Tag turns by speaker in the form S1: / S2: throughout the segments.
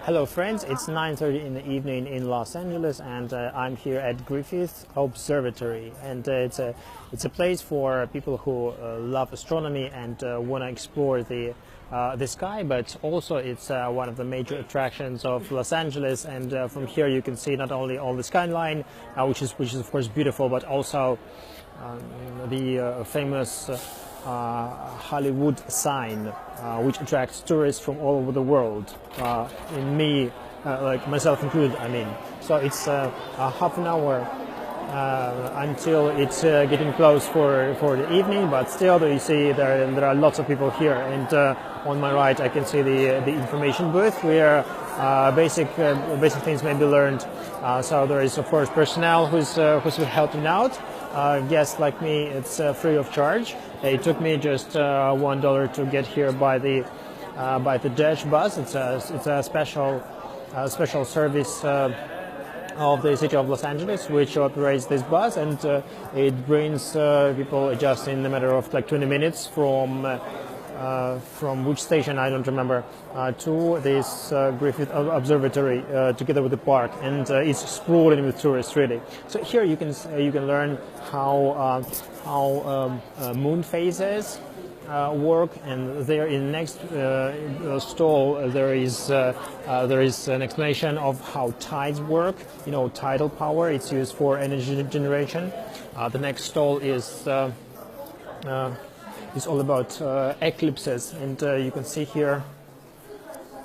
S1: Hello friends, it's 9:30 in the evening in Los Angeles, and I'm here at Griffith Observatory, and it's a place for people who love astronomy and want to explore the sky, but also it's one of the major attractions of Los Angeles, and from here you can see not only all the skyline, which is of course beautiful, but also the famous Hollywood sign, which attracts tourists from all over the world, like myself included, I mean. So it's half an hour until it's getting close for the evening, but still you see there are lots of people here, and on my right I can see the information booth where basic things may be learned. So there is of course personnel who's helping out. Guests like me, it's free of charge. It took me just $1 to get here by the Dash bus. It's a special service of the city of Los Angeles, which operates this bus, and it brings people just in a matter of like 20 minutes from which station I don't remember to this Griffith Observatory together with the park, and it's sprawling with tourists really. So here you can learn how moon phases work, and there in the next stall there is an explanation of how tides work. You know, tidal power, it's used for energy generation. The next stall is all about eclipses, and you can see here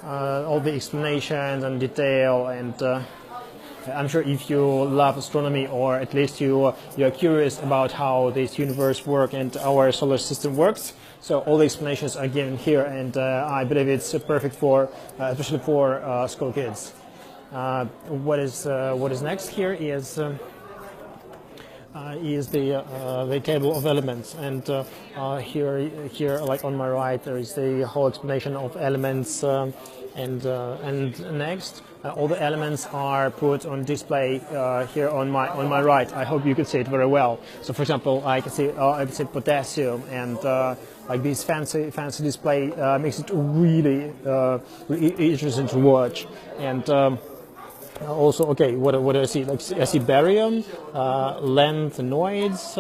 S1: all the explanations and detail, and I'm sure if you love astronomy, or at least you're curious about how this universe works and our solar system works, so all the explanations are given here, and I believe it's perfect for especially for school kids. What is next here is the table of elements, and here like on my right there is the whole explanation of elements, and next all the elements are put on display here on my right. I hope you can see it very well. So for example, I can see potassium, and like this fancy display makes it really interesting to watch. And also, okay, what do I see? Like I see barium, lanthanoids,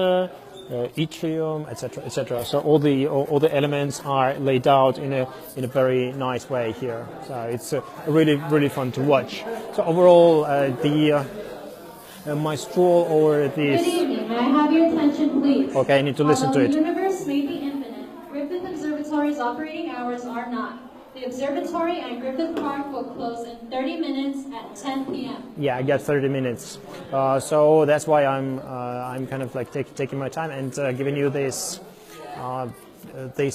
S1: yttrium, etc., etc. So all the elements are laid out in a very nice way here. So it's really fun to watch. So overall, my stroll over this.
S2: Good evening. May I have your attention, please?
S1: Okay, I need to listen to it.
S2: Although the universe may be infinite, Griffith Observatory's operating hours are not. The observatory and Griffith Park will close in 30 minutes at 10 p.m.
S1: Yeah, I got 30 minutes. So that's why I'm kind of like taking my time and giving you this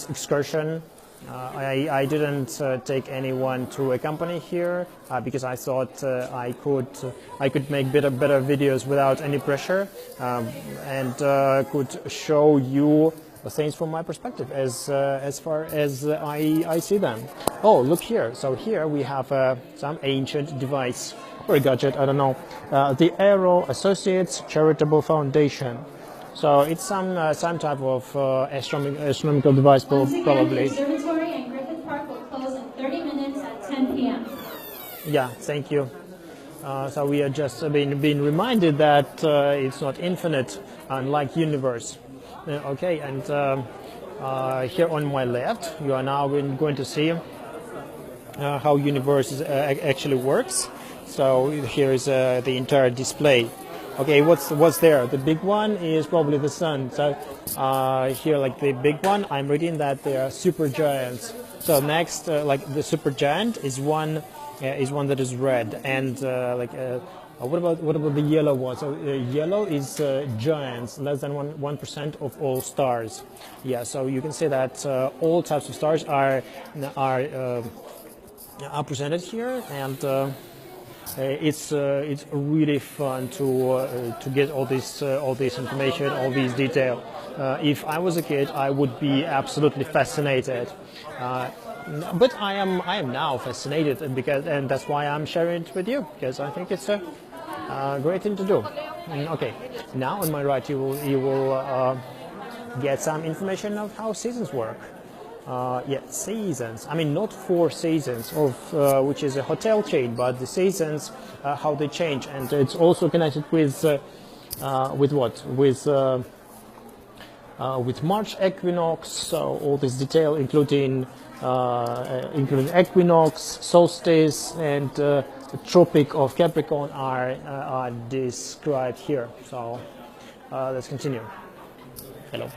S1: excursion. I didn't take anyone to accompany here because I thought I could make better videos without any pressure, and could show you things from my perspective as far as I see them. Oh, look here. So here we have some ancient device or a gadget, I don't know. The Aero Associates Charitable Foundation. So it's some type of astronomical device, probably.
S2: The observatory and Griffith Park will close in 30 minutes at 10 p.m.
S1: Yeah, thank you. So we are just being reminded that it's not infinite, unlike universe. Okay, and here on my left, you are now going to see how universe actually works. So here is the entire display. Okay, what's there? The big one is probably the sun. So here, like the big one, I'm reading that they are supergiants. So next, like the supergiant is one that is red, and what about the yellow one? So yellow is giants, less than 1% of all stars. Yeah, so you can say that all types of stars are presented here, and it's really fun to get all this information, all these detail. If I was a kid, I would be absolutely fascinated. But I am now fascinated, and that's why I'm sharing it with you, because I think it's a great thing to do. Okay, now on my right you will get some information of how seasons work. yeah, seasons. I mean, not Four Seasons, of which is a hotel chain, but the seasons, how they change, and it's also connected with what? With March equinox. So all this detail, including equinox, solstice, and the Tropic of Capricorn, are described here. So let's continue. Hello.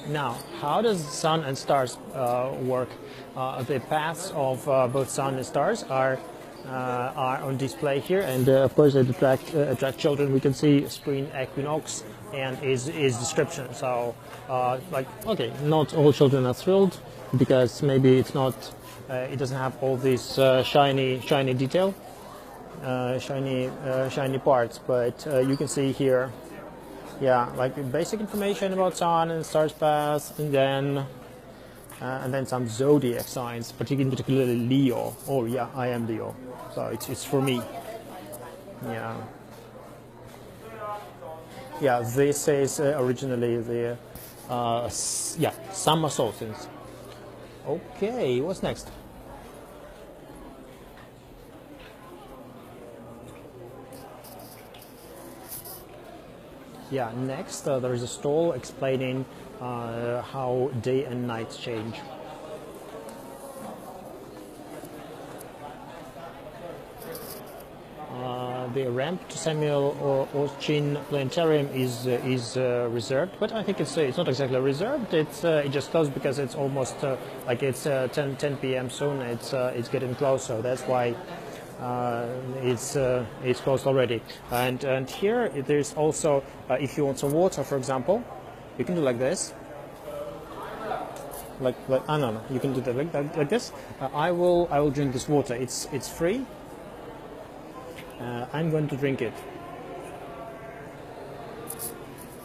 S1: Now, how does sun and stars work? The paths of both sun and stars are on display here, and of course they attract children. We can see spring equinox and is description. So, like, okay, not all children are thrilled because maybe it's not, it doesn't have all this shiny detail, shiny parts, but you can see here. Yeah, like basic information about sun and stars paths, and then some zodiac signs, particularly Leo. Oh yeah, I am Leo, so it's for me. Yeah. Yeah, this is originally the summer solstice. Okay, what's next? Yeah, next there is a stall explaining how day and night change. The ramp to Samuel Orchin Planetarium is reserved, but I think it's not exactly reserved. It just closed because it's almost like it's 10 p.m. soon. It's getting close, so that's why it's closed already. And here there's also if you want some water, for example, you can do like this. Like no, you can do that like this. I will drink this water. It's free. I'm going to drink it.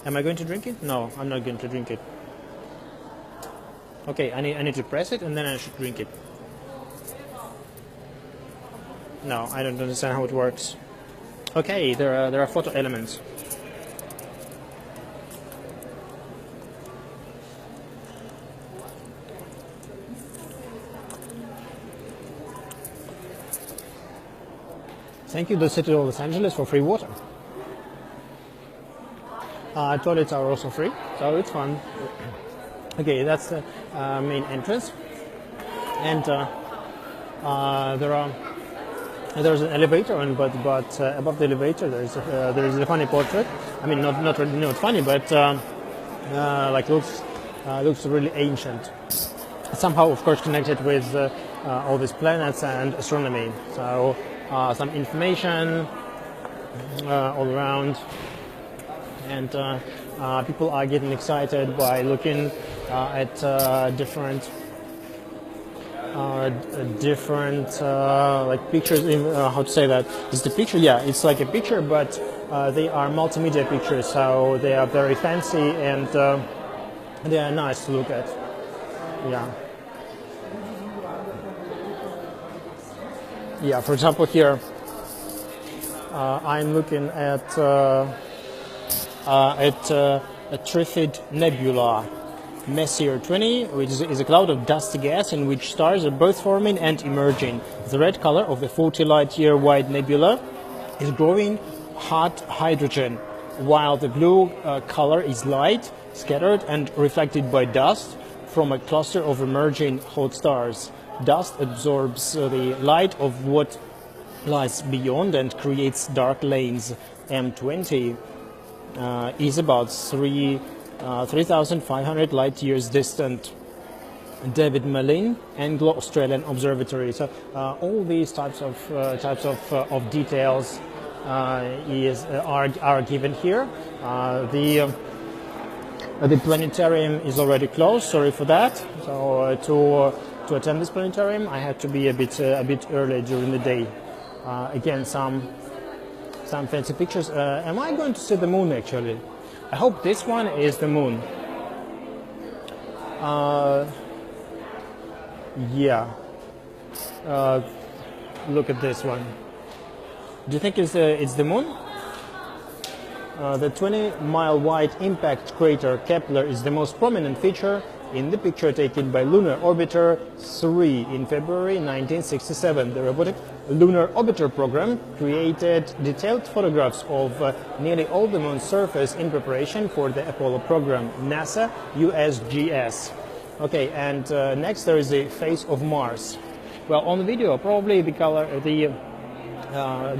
S1: Am I going to drink it? No, I'm not going to drink it. Okay, I need to press it and then I should drink it. No, I don't understand how it works. Okay, there are photo elements. Thank you, the city of Los Angeles, for free water. Toilets are also free, so it's fun. Okay, that's the main entrance, and there's an elevator, but above the elevator there is a funny portrait. I mean, not really not funny, but like looks really ancient. Somehow, of course, connected with all these planets and astronomy. So. Some information all around, and people are getting excited by looking at different like pictures. How to say that? Is the picture? Yeah, it's like a picture, but they are multimedia pictures, so they are very fancy and they are nice to look at. Yeah. Yeah, for example, here I'm looking at a Trifid Nebula, Messier 20, which is a cloud of dusty gas in which stars are both forming and emerging. The red color of the 40 light-year wide nebula is growing hot hydrogen, while the blue color is light, scattered and reflected by dust from a cluster of emerging hot stars. Dust absorbs the light of what lies beyond and creates dark lanes. M20 is about 3,500 light years distant. David Malin, Anglo-Australian Observatory. So all these types of details are given here. The planetarium is already closed. Sorry for that. So to attend this planetarium, I had to be a bit early during the day. Again, some fancy pictures. Am I going to see the moon actually? I hope this one is the moon. Yeah. Look at this one. Do you think it's the moon? The 20-mile-wide impact crater Kepler is the most prominent feature in the picture taken by Lunar Orbiter 3 in February 1967. The robotic Lunar Orbiter program created detailed photographs of nearly all the moon's surface in preparation for the Apollo program, NASA USGS. Okay, and next there is the face of Mars. Well, on the video, probably the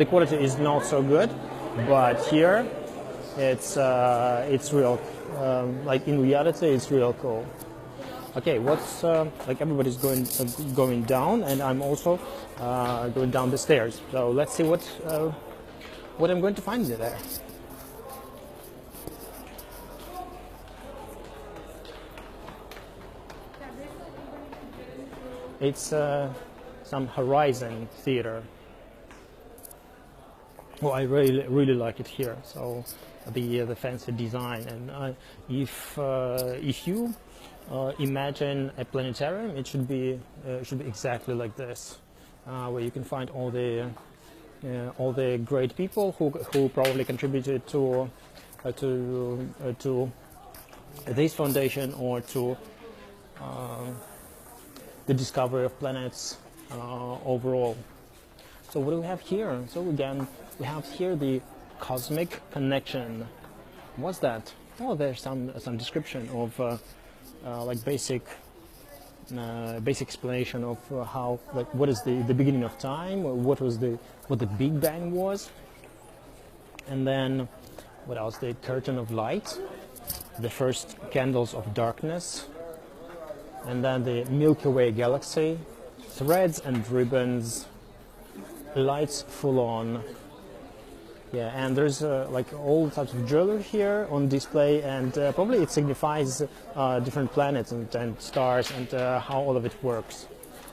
S1: quality is not so good, but here it's real. Like in reality, it's real cool. Okay, what's like everybody's going down, and I'm also going down the stairs. So let's see what I'm going to find there. It's some Horizon Theater. Well, I really like it here. So the fancy design, and if you imagine a planetarium, it should be exactly like this, where you can find all the great people who probably contributed to this foundation or to the discovery of planets overall. So what do we have here? So again, we have here the cosmic connection. What's that? Oh, there's some description of like basic explanation of how, like, what is the beginning of time, or what the Big Bang was, and then what else? The curtain of light, the first candles of darkness, and then the Milky Way galaxy, threads and ribbons, lights full on. Yeah, and there's like all types of jewelry here on display, and probably it signifies different planets and stars and how all of it works.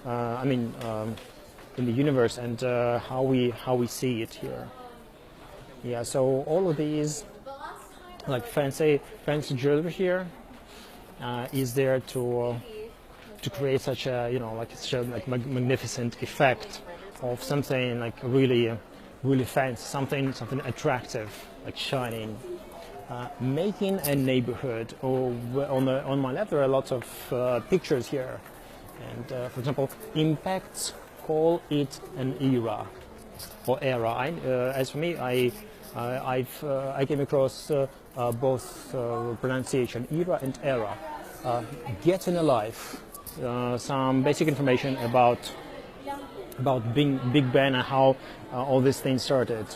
S1: I mean, in the universe, and how we see it here. Yeah, so all of these like fancy jewelry here is there to create such a magnificent effect of something like really fancy, something attractive, like shining, making a neighborhood. On my left there are lots of pictures here, and for example, impacts call it an era or era. As for me, I came across both pronunciation, era and era. Getting alive, some basic information about Big Bang and how all these things started.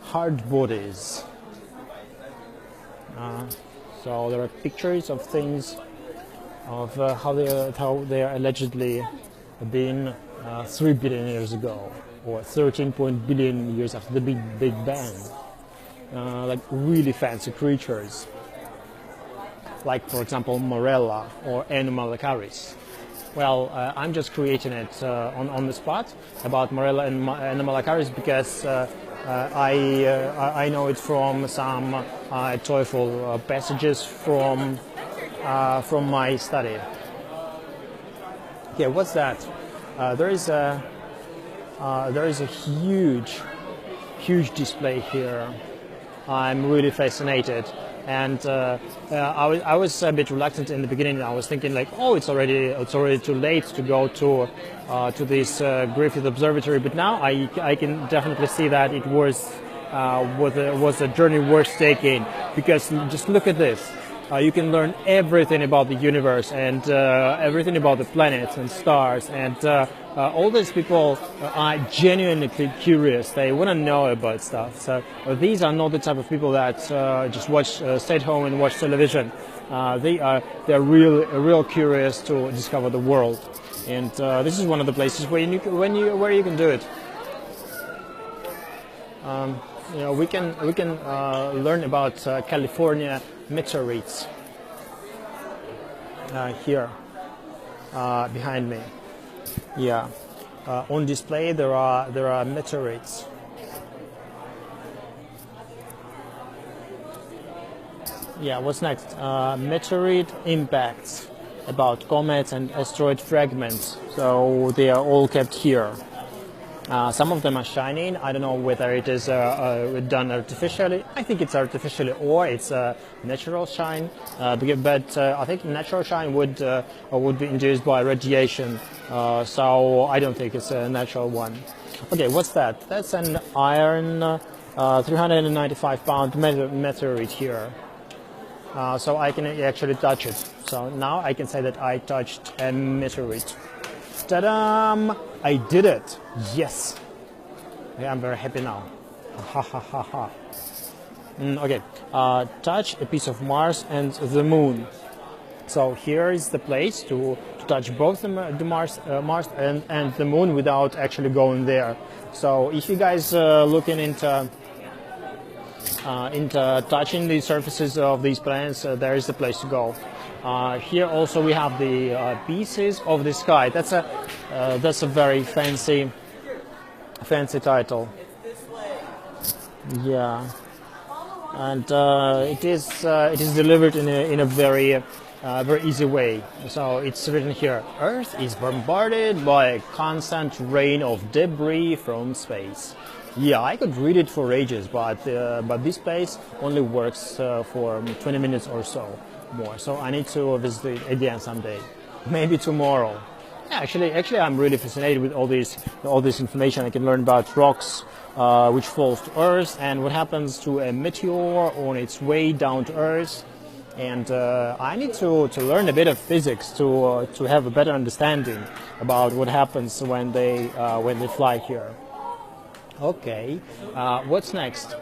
S1: Hard bodies. So there are pictures of things of how they are allegedly been 3 billion years ago, or 13 billion years after the Big Bang. Like really fancy creatures, like for example Morella or Anomalocaris. Well, I'm just creating it on the spot about Morella and Anomalocaris because I know it from some TOEFL passages from my study. Okay, what's that? There is a huge display here. I'm really fascinated. And I was a bit reluctant in the beginning. I was thinking like, oh, it's already too late to go to this Griffith Observatory. But now I can definitely see that it was a journey worth taking, because just look at this. You can learn everything about the universe and everything about the planets and stars, and all these people are genuinely curious. They want to know about stuff. So these are not the type of people that just stay at home and watch television. They're real curious to discover the world, and this is one of the places where you can do it. We can learn about California meteorites here behind me. Yeah, on display there are meteorites. Yeah, what's next? Meteorite impacts, about comets and asteroid fragments. So they are all kept here. Some of them are shining. I don't know whether it is done artificially. I think it's artificially or it's a natural shine. But I think natural shine would be induced by radiation. So I don't think it's a natural one. Okay, what's that? That's an iron 395-pound meteorite here. So I can actually touch it. So now I can say that I touched a meteorite. Ta-da! I did it! Yes! Yeah, I'm very happy now. Ha ha ha ha. Okay, touch a piece of Mars and the Moon. So here is the place to touch both the Mars and the Moon without actually going there. So if you guys looking into touching the surfaces of these planets, there is the place to go. Here also we have the pieces of the sky. That's a very fancy title. Yeah, and it is delivered in a very easy way. So it's written here: Earth is bombarded by a constant rain of debris from space. Yeah, I could read it for ages, but this place only works for 20 minutes or so more. So I need to visit it again someday, maybe tomorrow. Yeah, actually, I'm really fascinated with all this information. I can learn about rocks which falls to Earth and what happens to a meteor on its way down to Earth. And I need to learn a bit of physics to have a better understanding about what happens when they fly here. Okay, what's next?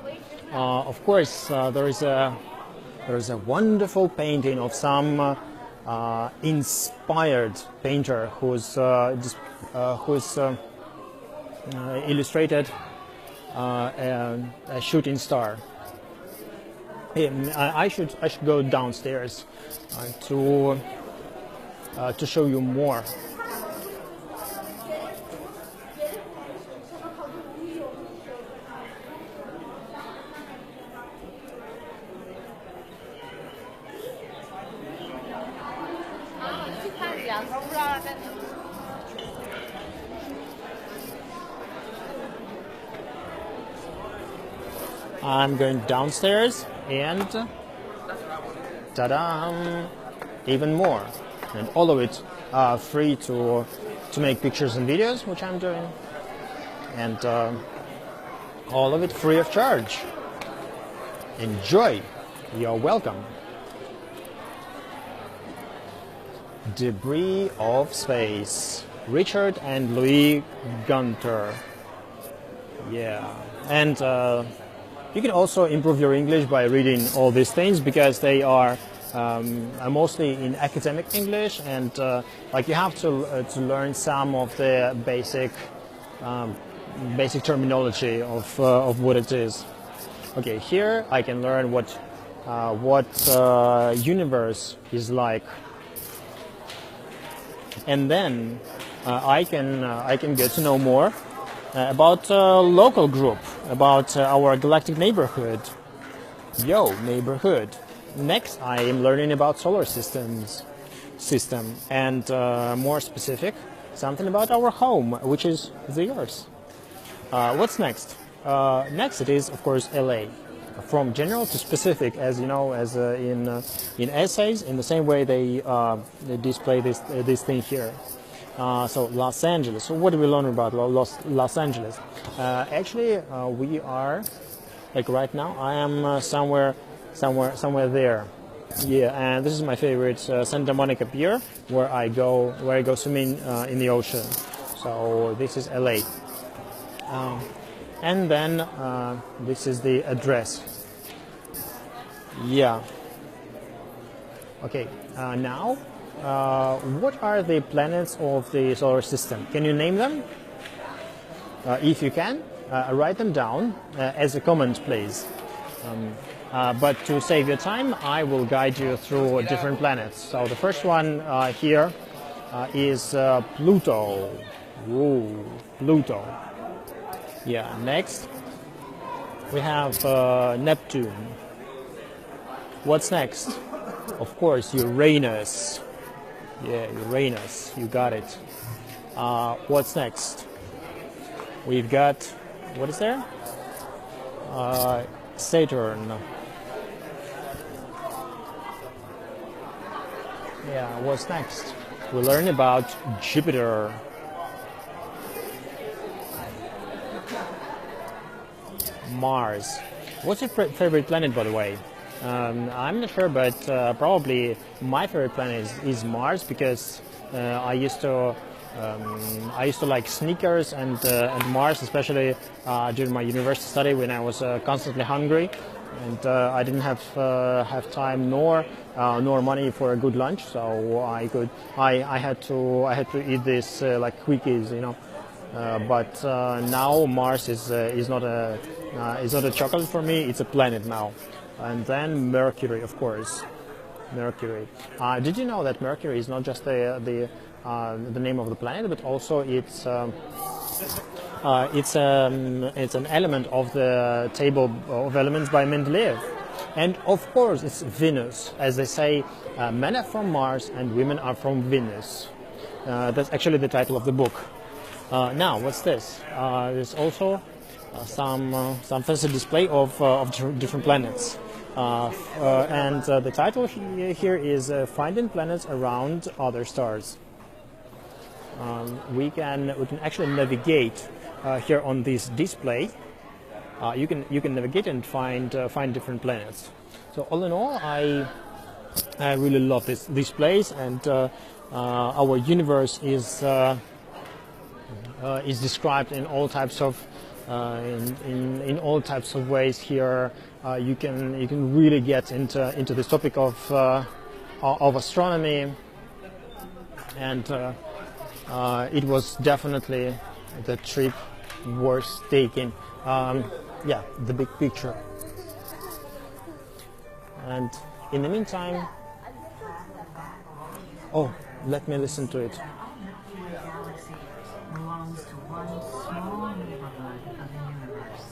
S1: Of course, there is a wonderful painting of some inspired painter who's illustrated a shooting star. I should go downstairs to show you more. I'm going downstairs and ta-da! Even more, and all of it free to make pictures and videos, which I'm doing, and all of it free of charge. Enjoy! You're welcome. Debris of Space. Richard and Louis Gunter. Yeah, and you can also improve your English by reading all these things because they are mostly in academic English, and like you have to learn some of the basic terminology of what it is. Okay, here I can learn what universe is like, and then I can get to know more about local group, about our galactic neighborhood. Yo, neighborhood. Next, I am learning about solar system, and more specific, something about our home, which is the Earth. What's next? Next, it is of course LA. From general to specific, as you know, as in essays, in the same way they display this thing here. So Los Angeles. So what do we learn about Los Angeles? Actually, we are, like right now, I am somewhere there. Yeah, and this is my favorite Santa Monica Pier, where I go swimming in the ocean. So this is LA. And then this is the address. Yeah. Okay. Now. What are the planets of the solar system? Can you name them? If you can, write them down as a comment, please. But to save your time, I will guide you through different planets. So the first one here is Pluto. Ooh, Pluto. Yeah, next we have Neptune. What's next? Of course, Uranus. Yeah, Uranus, you got it. What's next? We've got, what is there? Saturn. Yeah, what's next? We learn about Jupiter. Mars. What's your favorite planet, by the way? I'm not sure, but probably my favorite planet is Mars, because I used to like sneakers and Mars, especially during my university study when I was constantly hungry, and I didn't have time nor money for a good lunch, so I had to eat this like quickies, you know. But now Mars is not a chocolate for me; it's a planet now. And then Mercury, of course. Mercury. Did you know that Mercury is not just the name of the planet, but also it's an element of the table of elements by Mendeleev. And of course, it's Venus, as they say, men are from Mars and women are from Venus. That's actually the title of the book. Now, what's this? There's also some fancy display of different planets. And the title here is Finding Planets Around Other Stars. We can actually navigate here on this display. You can navigate and find different planets. So all in all, I really love this place, and our universe is described in all types of in all types of ways here. You can really get into this topic of astronomy, and it was definitely the trip worth taking. Yeah, the big picture. And in the meantime, oh, let me listen to it.
S3: Belongs to one small neighborhood of the universe.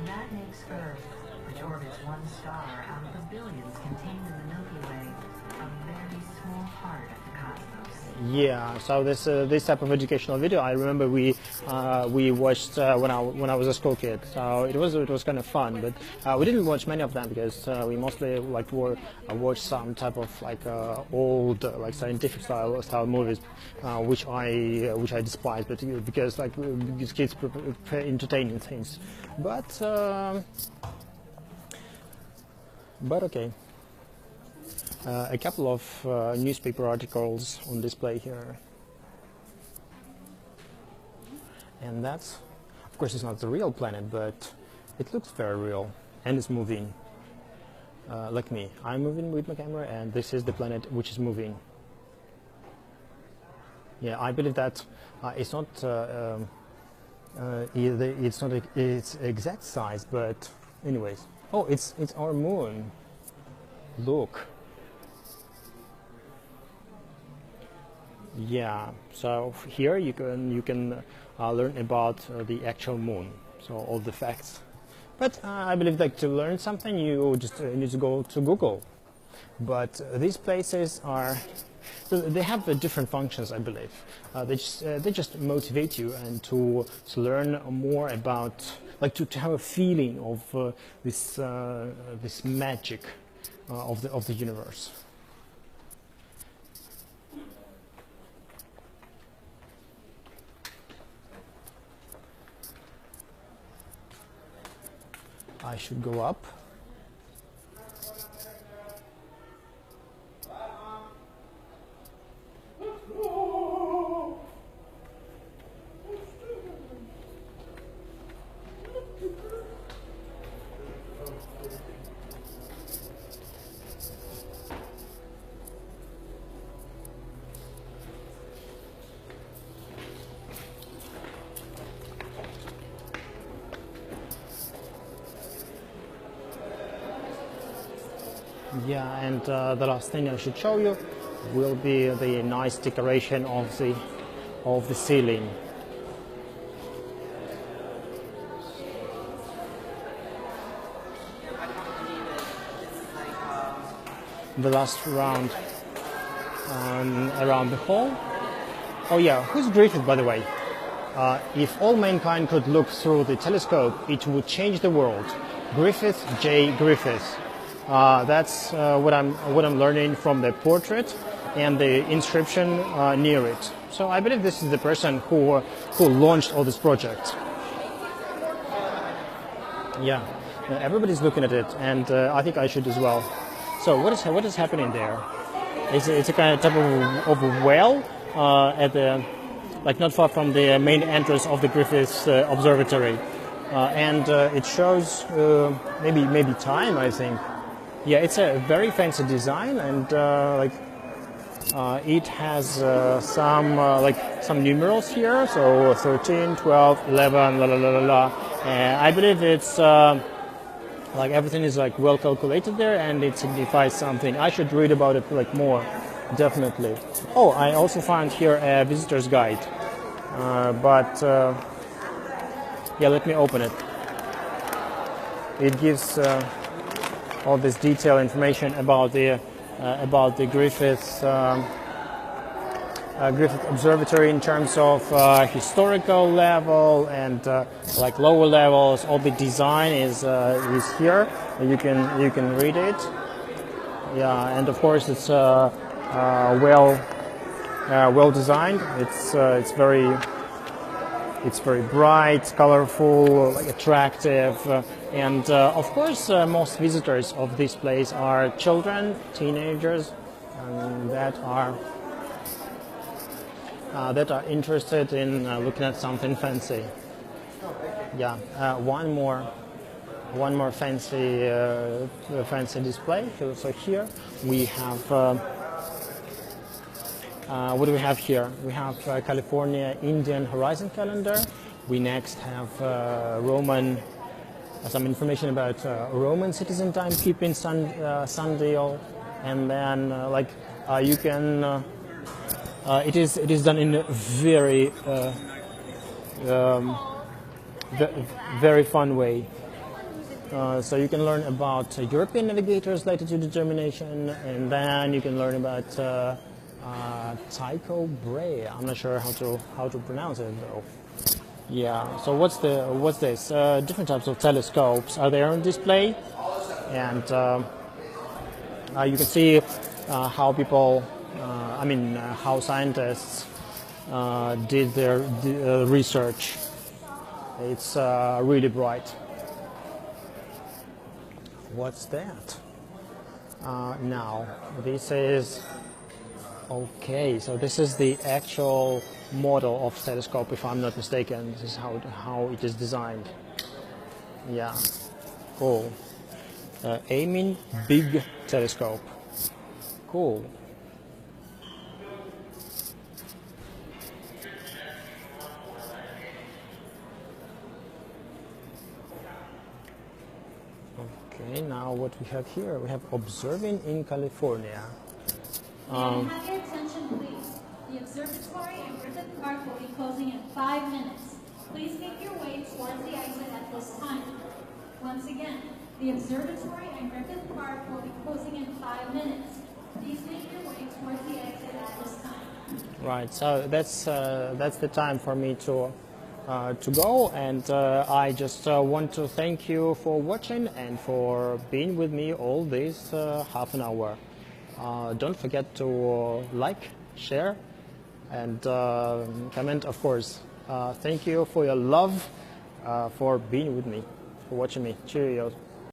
S3: That makes Earth, which orbits one star out of the billions contained in the Milky Way, a very small part of the cosmos.
S1: Yeah, so this type of educational video, I remember we watched when I was a school kid. So it was kind of fun, but we didn't watch many of them because we mostly like watched some type of like old like scientific style movies, which I despise, but because like these kids prefer entertaining things, but okay. A couple of newspaper articles on display here, and that's, of course, it's not the real planet, but it looks very real, and it's moving. Like me, I'm moving with my camera, and this is the planet which is moving. Yeah, I believe that it's not it's not its exact size, but anyways. Oh, it's our moon. Look. Yeah, so here you can learn about the actual moon, so all the facts. But I believe that to learn something you just need to go to Google. But these places they have different functions, I believe. They just motivate you and to learn more about, like to have a feeling of this magic of the universe. I should go up. Yeah, and the last thing I should show you will be the nice decoration of the ceiling. The last round around the hall. Oh yeah, who's Griffith, by the way? If all mankind could look through the telescope, it would change the world. Griffith J. Griffith. That's what I'm learning from the portrait and the inscription near it. So I believe this is the person who launched all this project. Yeah, everybody's looking at it, and I think I should as well. So what is happening there? It's a kind of type of a well at the, like, not far from the main entrance of the Griffith Observatory, and it shows maybe time, I think. Yeah, it's a very fancy design, and it has some numerals here, so 13, 12, 11, la la la la la. I believe it's like everything is like well calculated there, and it signifies something. I should read about it like more, definitely. Oh, I also found here a visitor's guide, yeah, let me open it. It gives all this detailed information about the Griffith Observatory in terms of historical level and like lower levels. All the design is here. You can read it. Yeah, and of course it's well designed. It's very bright, colorful, attractive, and of course most visitors of this place are children, teenagers, that are interested in looking at something fancy. Yeah, one more fancy display. So here we have. What do we have here? We have California Indian Horizon Calendar. We next have some information about Roman citizen timekeeping sundial, and then you can. It is done in a very very fun way. So you can learn about European navigators' latitude determination, and then you can learn about Tycho Brahe. I'm not sure how to pronounce it though. Yeah. So what's this? Different types of telescopes are there on display, and you can see how people. How scientists did their research. It's really bright. What's that? Now, this is... Okay, so this is the actual model of telescope, if I'm not mistaken. This is how it is designed. Yeah, cool. Aiming big telescope. Cool. Okay, now what we have here, we have observing in California.
S2: May I have your attention, please? The observatory and Griffith Park will be closing in 5 minutes. Please make your way towards the exit at this time. Once again, the observatory and Griffith Park will be closing in 5 minutes. Please make your way towards the exit at this time.
S1: Right, so that's the time for me to go, and I just want to thank you for watching and for being with me all this half an hour. Don't forget to like, share, and comment, of course. Thank you for your love, for being with me, for watching me. Cheerio.